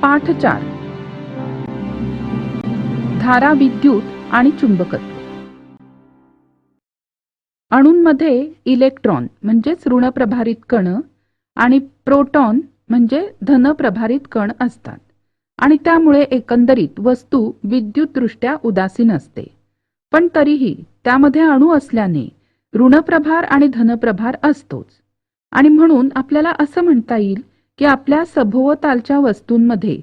पाठ 4 धारा विद्युत आणि चुंबकत्व. अणूंमध्ये इलेक्ट्रॉन म्हणजेच ऋणप्रभारित कण आणि प्रोटॉन म्हणजे धनप्रभारित कण असतात आणि त्यामुळे एकंदरीत वस्तू विद्युतदृष्ट्या उदासीन असते. पण तरीही त्यामध्ये अणू असल्याने ऋणप्रभार आणि धनप्रभार असतोच आणि म्हणून आपल्याला असं म्हणता येईल की आपल्या सभोवतालच्या वस्तूंमध्ये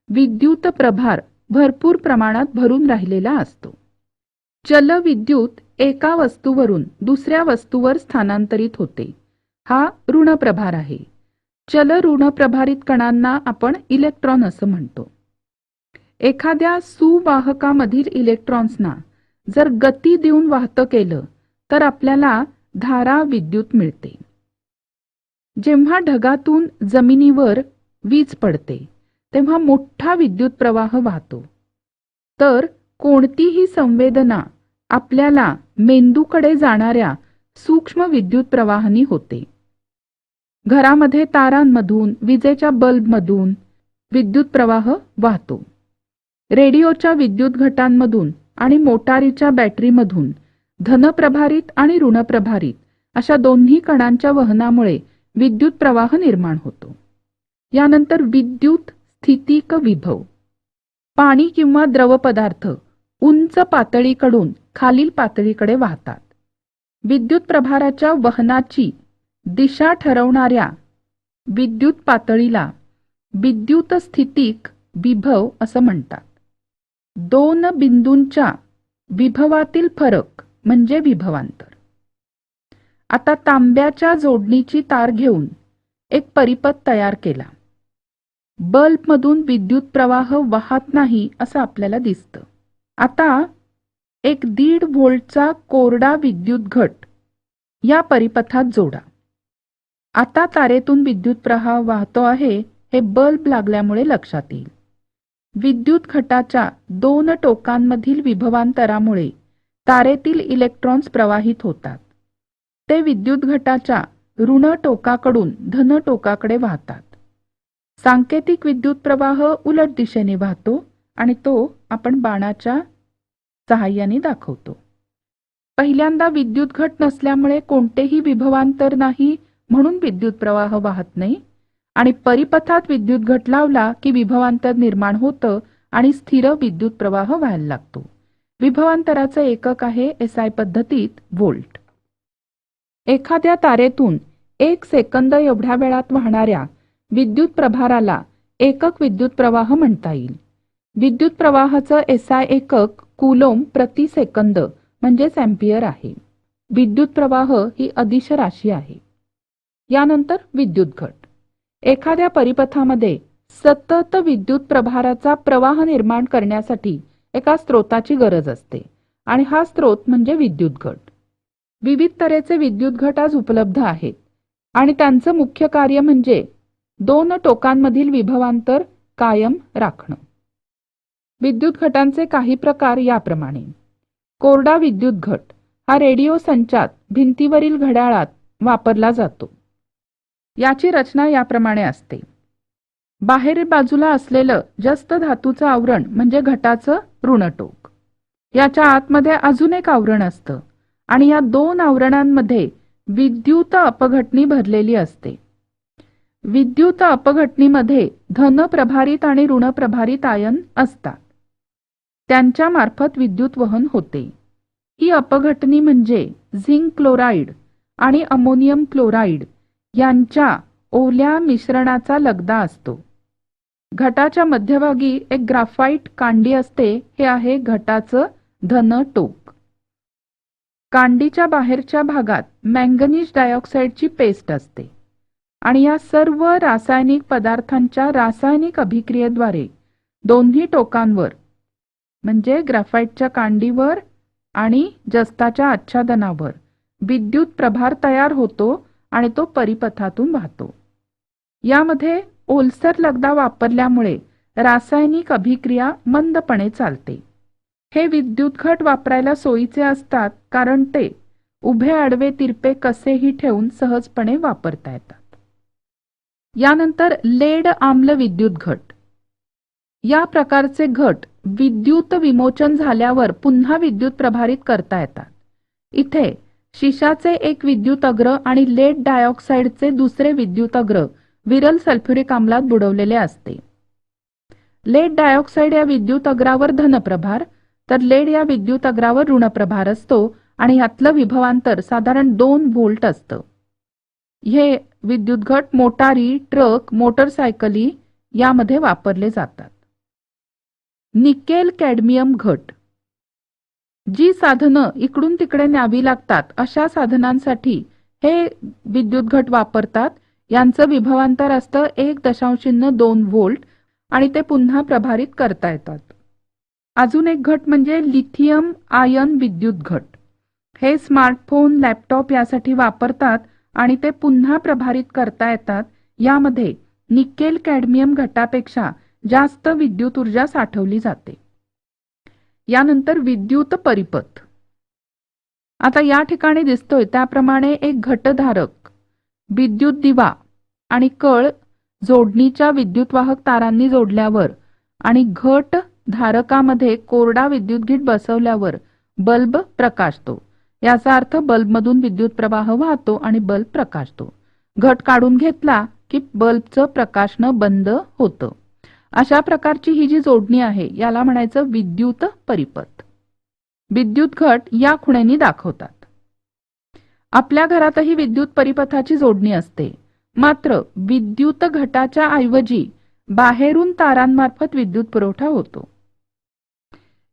विद्युत प्रभार भरपूर प्रमाणात भरून राहिलेला असतो. चल विद्युत एका वस्तूवरून दुसऱ्या वस्तूवर स्थानांतरित होते, हा ऋणप्रभार आहे. चल ऋणप्रभारित कणांना आपण इलेक्ट्रॉन असं म्हणतो. एखाद्या सुवाहकामधील इलेक्ट्रॉन्सना जर गती देऊन वाहतं केलं तर आपल्याला धारा विद्युत मिळते. जेव्हा ढगातून जमिनीवर वीज पडते तेव्हा मोठा विद्युत प्रवाह वाहतो. तर कोणतीही संवेदना आपल्याला मेंदूकडे जाणाऱ्या सूक्ष्म विद्युत प्रवाहानी होते. घरामध्ये तारांमधून, विजेच्या बल्बमधून विद्युत प्रवाह वाहतो. रेडिओच्या विद्युत घटांमधून आणि मोटारीच्या बॅटरीमधून धनप्रभारित आणि ऋणप्रभारित अशा दोन्ही कणांच्या वहनामुळे विद्युत प्रवाह निर्माण होतो. यानंतर विद्युत स्थितिक विभव. पाणी किंवा द्रव पदार्थ उंच पातळीकडून खालील पातळीकडे वाहतात. विद्युत प्रभाराच्या वहनाची दिशा ठरवणाऱ्या विद्युत पातळीला विद्युत स्थितिक विभव असं म्हणतात. दोन बिंदूंच्या विभवातील फरक म्हणजे विभवांतर. आता तांब्याच्या जोडणीची तार घेऊन एक परिपथ तयार केला. बल्बमधून विद्युत प्रवाह वाहत नाही असं आपल्याला दिसतं. आता एक 1.5 व्होल्टचा कोरडा विद्युत घट या परिपथात जोडा. आता तारेतून विद्युत प्रवाह वाहतो आहे हे बल्ब लागल्यामुळे लक्षात येईल. विद्युत घटाच्या 2 टोकांमधील विभवांतरामुळे तारेतील इलेक्ट्रॉन्स प्रवाहित होतात. ते विद्युत घटाच्या ऋण टोकाकडून धन टोकाकडे वाहतात. सांकेतिक विद्युत प्रवाह उलट दिशेने वाहतो आणि तो आपण बाणाच्या सहाय्याने दाखवतो. पहिल्यांदा विद्युत घट नसल्यामुळे कोणतेही विभवांतर नाही म्हणून विद्युत प्रवाह वाहत नाही आणि परिपथात विद्युत घट लावला की विभवांतर निर्माण होतं आणि स्थिर विद्युत प्रवाह व्हायला लागतो. विभवांतराचं एकक आहे SI पद्धतीत व्होल्ट. एखाद्या तारेतून 1 सेकंद एवढ्या वेळात वाहणाऱ्या विद्युत प्रभाराला एकक विद्युत प्रवाह म्हणता येईल. विद्युत प्रवाहाचं SI एकक कूलोम प्रति सेकंद म्हणजेच एम्पियर आहे. विद्युत प्रवाह ही अदिश राशी आहे. यानंतर विद्युत घट. एखाद्या परिपथामध्ये सतत विद्युत प्रभाराचा प्रवाह निर्माण करण्यासाठी एका स्रोताची गरज असते आणि हा स्रोत म्हणजे विद्युत घट. विविध तऱ्हेचे विद्युत घट आज उपलब्ध आहेत आणि त्यांचं मुख्य कार्य म्हणजे 2 टोकांमधील विभवांतर कायम राखणं. विद्युत घटांचे काही प्रकार याप्रमाणे. कोरडा विद्युत घट हा रेडिओ संचात भिंतीवरील घड्याळात वापरला जातो. याची रचना याप्रमाणे असते. बाहेर बाजूला असलेलं जस्त धातूचं आवरण म्हणजे घटाचं ऋणटोक. याच्या आतमध्ये अजून एक आवरण असतं आणि या 2 आवरणांमध्ये विद्युत अपघटनी भरलेली असते. विद्युत अपघटनीमध्ये धनप्रभारित आणि ऋणप्रभारित आयन असतात. त्यांच्या मार्फत विद्युत वहन होते. ही अपघटनी म्हणजे झिंक क्लोराईड आणि अमोनियम क्लोराईड यांच्या ओल्या मिश्रणाचा लगदा असतो. घटाच्या मध्यभागी एक ग्राफाइट कांडी असते. हे आहे घटाचं धन टोक. कांडीच्या बाहेरच्या भागात मॅंगनीज डायऑक्साईडची पेस्ट असते आणि या सर्व रासायनिक पदार्थांच्या रासायनिक अभिक्रियेद्वारे दोन्ही टोकांवर म्हणजे ग्राफाइटच्या कांडीवर आणि जस्ताच्या आच्छादनावर विद्युत प्रभार तयार होतो आणि तो परिपथातून वाहतो. यामध्ये ओलसर लगदा वापरल्यामुळे रासायनिक अभिक्रिया मंदपणे चालते. हे विद्युत घट वापरायला सोयीचे असतात कारण ते उभे आडवे तिरपे कसेही ठेवून सहजपणे वापरता येतात. यानंतर लेड आम्ल विद्युत घट. या प्रकारचे घट विद्युत विमोचन झाल्यावर पुन्हा विद्युत प्रभारित करता येतात. इथे शिशाचे एक विद्युत अग्र आणि लेड डायऑक्साईडचे दुसरे विद्युत अग्र विरल सल्फ्युरिक आम्लात बुडवलेले असते. लेड डायऑक्साईड या विद्युत अग्रावर धनप्रभार तर लेड या विद्युत अग्रावर ऋणप्रभार असतो आणि यातलं विभवांतर साधारण 2 व्होल्ट असतं. हे विद्युत घट मोटारी, ट्रक, मोटरसायकली यामध्ये वापरले जातात. निकेल कॅडमियम घट. जी साधनं इकडून तिकडे न्यावी लागतात अशा साधनांसाठी हे विद्युत घट वापरतात. यांचं विभवांतर असतं 1.2 व्होल्ट आणि ते पुन्हा प्रभारित करता येतात. अजून एक घट म्हणजे लिथियम आयन विद्युत घट. हे स्मार्टफोन, लॅपटॉप यासाठी वापरतात आणि ते पुन्हा प्रभारित करता येतात. यामध्ये निकेल कॅडमियम घटापेक्षा जास्त विद्युत ऊर्जा साठवली जाते. यानंतर विद्युत परिपथ. आता या ठिकाणी दिसतोय त्याप्रमाणे एक घटधारक, विद्युत दिवा आणि कळ जोडणीच्या विद्युतवाहक तारांनी जोडल्यावर आणि घट धारकामध्ये कोरडा विद्युतगीट बसवल्यावर बल्ब प्रकाशतो. याचा अर्थ बल्बमधून विद्युत प्रवाह वाहतो आणि बल्ब प्रकाशतो. घट काढून घेतला की बल्बचं प्रकाशनं बंद होतं. अशा प्रकारची ही जी जोडणी आहे याला म्हणायचं विद्युत परिपथ. विद्युत घट या खुणेनी दाखवतात. आपल्या घरातही विद्युत परिपथाची जोडणी असते. मात्र विद्युत घटाच्या ऐवजी बाहेरून तारांमार्फत विद्युत पुरवठा होतो.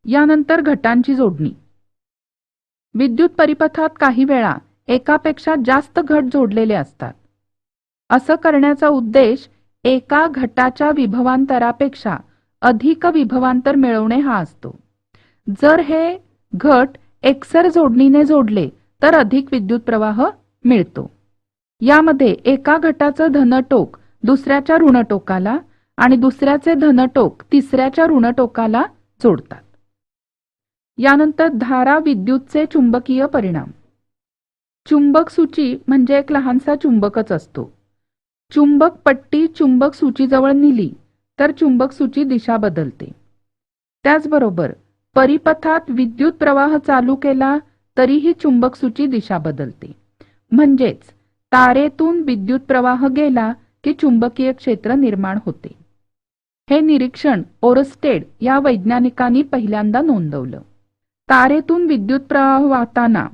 यानंतर घटांची जोडणी. विद्युत परिपथात काही वेळा एकापेक्षा जास्त घट जोडलेले असतात. असं करण्याचा उद्देश एका घटाच्या विभवांतरापेक्षा अधिक विभवांतर मिळवणे हा असतो. जर हे घट एकसर जोडणीने जोडले तर अधिक विद्युत प्रवाह मिळतो. यामध्ये एका घटाचं धनटोक दुसऱ्याच्या ऋणटोकाला आणि दुसऱ्याचे धनटोक तिसऱ्याच्या ऋणटोकाला जोडतात. यानंतर धारा विद्युतचे चुंबकीय परिणाम. चुंबक सूची म्हणजे एक लहानसा चुंबकच असतो. चुंबक पट्टी चुंबक सूचीजवळ नेली तर चुंबक सूची दिशा बदलते. त्याचबरोबर परिपथात विद्युत प्रवाह चालू केला तरीही चुंबक सूची दिशा बदलते. म्हणजेच तारेतून विद्युत प्रवाह गेला की चुंबकीय क्षेत्र निर्माण होते. हे निरीक्षण ओरस्टेड या वैज्ञानिकांनी पहिल्यांदा नोंदवलं. तारेतून विद्युत प्रवाह वाहताना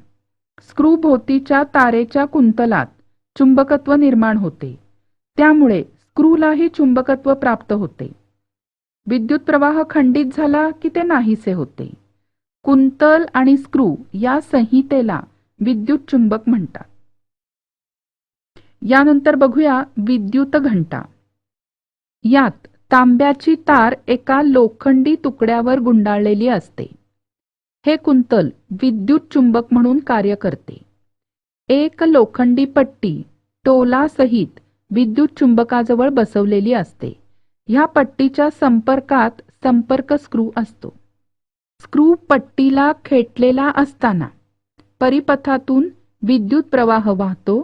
स्क्रू भोवतीच्या तारेच्या कुंतलात चुंबकत्व निर्माण होते. त्यामुळे स्क्रूलाही चुंबकत्व प्राप्त होते. विद्युत प्रवाह खंडित झाला की ते नाहीसे होते. कुंतल आणि स्क्रू या संहितेला विद्युत चुंबक म्हणतात. यानंतर बघूया विद्युत घंटा. यात तांब्याची तार एका लोखंडी तुकड्यावर गुंडाळलेली असते. हे कुंतल विद्युत चुंबक म्हणून कार्य करते. एक लोखंडी पट्टी टोलासहित विद्युत चुंबकाजवळ बसवलेली असते. ह्या पट्टीच्या संपर्कात संपर्क स्क्रू असतो. स्क्रू पट्टीला खेटलेला असताना परिपथातून विद्युत प्रवाह वाहतो.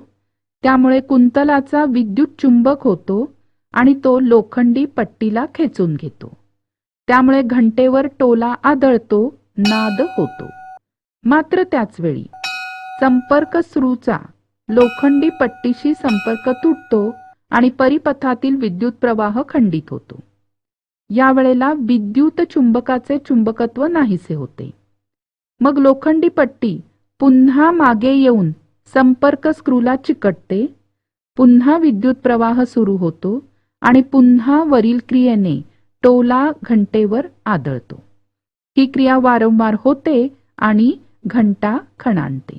त्यामुळे कुंतलाचा विद्युत चुंबक होतो आणि तो लोखंडी पट्टीला खेचून घेतो. त्यामुळे घंटेवर टोला आदळतो, नाद होतो. मात्र त्याचवेळी संपर्क स्क्रूचा लोखंडी पट्टीशी संपर्क तुटतो आणि परिपथातील विद्युत प्रवाह खंडित होतो. यावेळेला विद्युत चुंबकाचे चुंबकत्व नाहीसे होते. मग लोखंडी पट्टी पुन्हा मागे येऊन संपर्क स्क्रूला चिकटते. पुन्हा विद्युत प्रवाह सुरू होतो आणि पुन्हा वरील क्रियेने टोला घंटेवर आदळतो. ही क्रिया वारंवार होते आणि घंटा खणाणते.